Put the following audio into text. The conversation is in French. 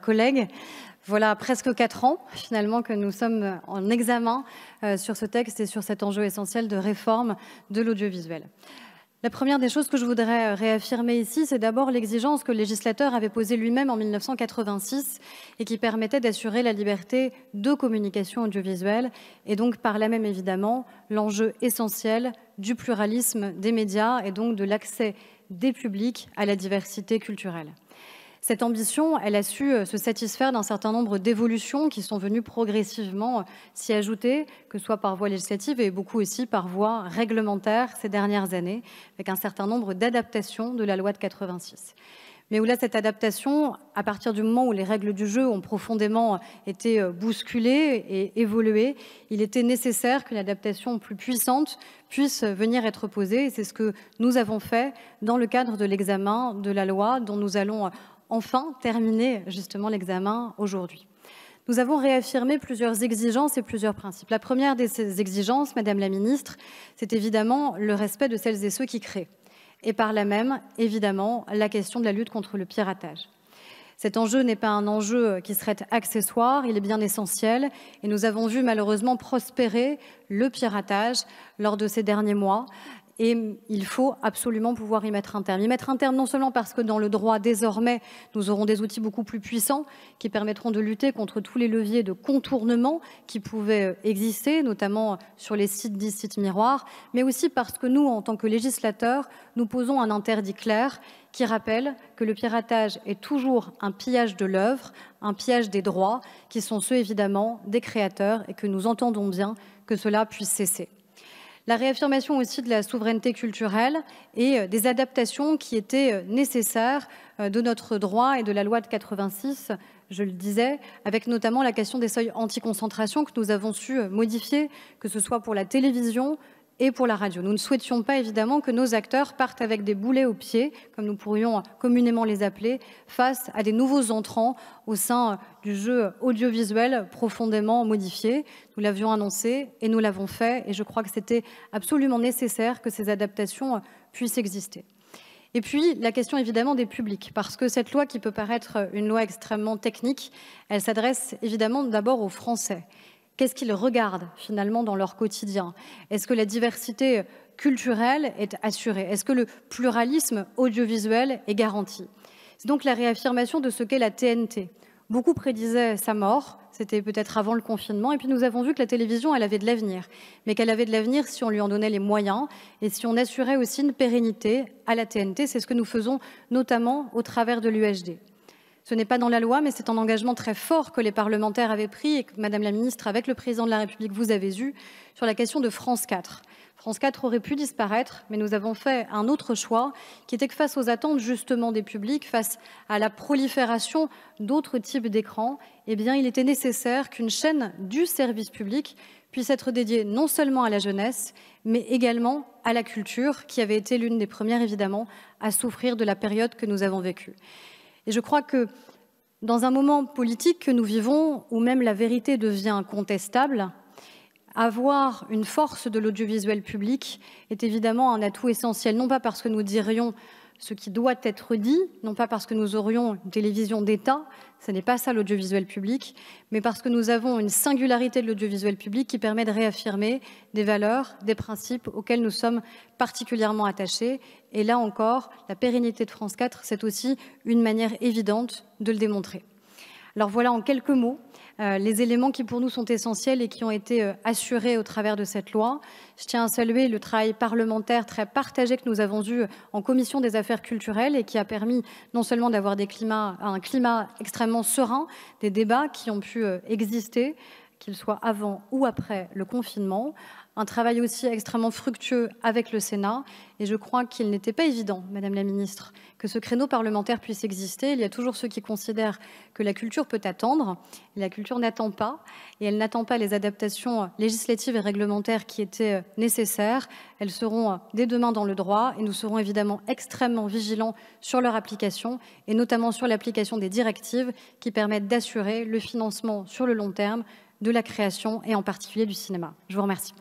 Collègues, voilà presque 4 ans finalement que nous sommes en examen sur ce texte et sur cet enjeu essentiel de réforme de l'audiovisuel. La première des choses que je voudrais réaffirmer ici, c'est d'abord l'exigence que le législateur avait posée lui-même en 1986 et qui permettait d'assurer la liberté de communication audiovisuelle et donc par là même évidemment l'enjeu essentiel du pluralisme des médias et donc de l'accès des publics à la diversité culturelle. Cette ambition, elle a su se satisfaire d'un certain nombre d'évolutions qui sont venues progressivement s'y ajouter, que ce soit par voie législative et beaucoup aussi par voie réglementaire ces dernières années, avec un certain nombre d'adaptations de la loi de 86. Mais où là, cette adaptation, à partir du moment où les règles du jeu ont profondément été bousculées et évoluées, il était nécessaire qu'une adaptation plus puissante puisse venir être posée. Et c'est ce que nous avons fait dans le cadre de l'examen de la loi dont nous allons enfin terminer justement l'examen aujourd'hui. Nous avons réaffirmé plusieurs exigences et plusieurs principes. La première de ces exigences, Madame la Ministre, c'est évidemment le respect de celles et ceux qui créent. Et par là même, évidemment, la question de la lutte contre le piratage. Cet enjeu n'est pas un enjeu qui serait accessoire, il est bien essentiel. Et nous avons vu malheureusement prospérer le piratage lors de ces derniers mois. Et il faut absolument pouvoir y mettre un terme. Y mettre un terme non seulement parce que dans le droit, désormais, nous aurons des outils beaucoup plus puissants qui permettront de lutter contre tous les leviers de contournement qui pouvaient exister, notamment sur les sites dits sites miroirs, mais aussi parce que nous, en tant que législateurs, nous posons un interdit clair qui rappelle que le piratage est toujours un pillage de l'œuvre, un pillage des droits, qui sont ceux évidemment des créateurs et que nous entendons bien que cela puisse cesser. La réaffirmation aussi de la souveraineté culturelle et des adaptations qui étaient nécessaires de notre droit et de la loi de 86, je le disais, avec notamment la question des seuils anti-concentration que nous avons su modifier, que ce soit pour la télévision et pour la radio. Nous ne souhaitions pas évidemment que nos acteurs partent avec des boulets aux pieds, comme nous pourrions communément les appeler, face à des nouveaux entrants au sein du jeu audiovisuel profondément modifié. Nous l'avions annoncé et nous l'avons fait et je crois que c'était absolument nécessaire que ces adaptations puissent exister. Et puis, la question évidemment des publics, parce que cette loi qui peut paraître une loi extrêmement technique, elle s'adresse évidemment d'abord aux Français. Qu'est-ce qu'ils regardent finalement dans leur quotidien? Est-ce que la diversité culturelle est assurée? Est-ce que le pluralisme audiovisuel est garanti? C'est donc la réaffirmation de ce qu'est la TNT. Beaucoup prédisaient sa mort, c'était peut-être avant le confinement, et puis nous avons vu que la télévision, elle avait de l'avenir, mais qu'elle avait de l'avenir si on lui en donnait les moyens et si on assurait aussi une pérennité à la TNT. C'est ce que nous faisons notamment au travers de l'UHD. Ce n'est pas dans la loi, mais c'est un engagement très fort que les parlementaires avaient pris et que, Madame la Ministre, avec le Président de la République, vous avez eu sur la question de France 4. France 4 aurait pu disparaître, mais nous avons fait un autre choix qui était que face aux attentes justement des publics, face à la prolifération d'autres types d'écrans, eh bien, il était nécessaire qu'une chaîne du service public puisse être dédiée non seulement à la jeunesse, mais également à la culture, qui avait été l'une des premières, évidemment, à souffrir de la période que nous avons vécue. Et je crois que dans un moment politique que nous vivons, où même la vérité devient contestable, avoir une force de l'audiovisuel public est évidemment un atout essentiel, non pas parce que nous dirions ce qui doit être dit, non pas parce que nous aurions une télévision d'État, ce n'est pas ça l'audiovisuel public, mais parce que nous avons une singularité de l'audiovisuel public qui permet de réaffirmer des valeurs, des principes auxquels nous sommes particulièrement attachés. Et là encore, la pérennité de France 4, c'est aussi une manière évidente de le démontrer. Alors voilà en quelques mots les éléments qui pour nous sont essentiels et qui ont été assurés au travers de cette loi. Je tiens à saluer le travail parlementaire très partagé que nous avons eu en commission des affaires culturelles et qui a permis non seulement d'avoir un climat extrêmement serein, des débats qui ont pu exister, qu'ils soient avant ou après le confinement, un travail aussi extrêmement fructueux avec le Sénat. Et je crois qu'il n'était pas évident, Madame la Ministre, que ce créneau parlementaire puisse exister. Il y a toujours ceux qui considèrent que la culture peut attendre. La culture n'attend pas, et elle n'attend pas les adaptations législatives et réglementaires qui étaient nécessaires. Elles seront dès demain dans le droit, et nous serons évidemment extrêmement vigilants sur leur application, et notamment sur l'application des directives qui permettent d'assurer le financement sur le long terme de la création, et en particulier du cinéma. Je vous remercie.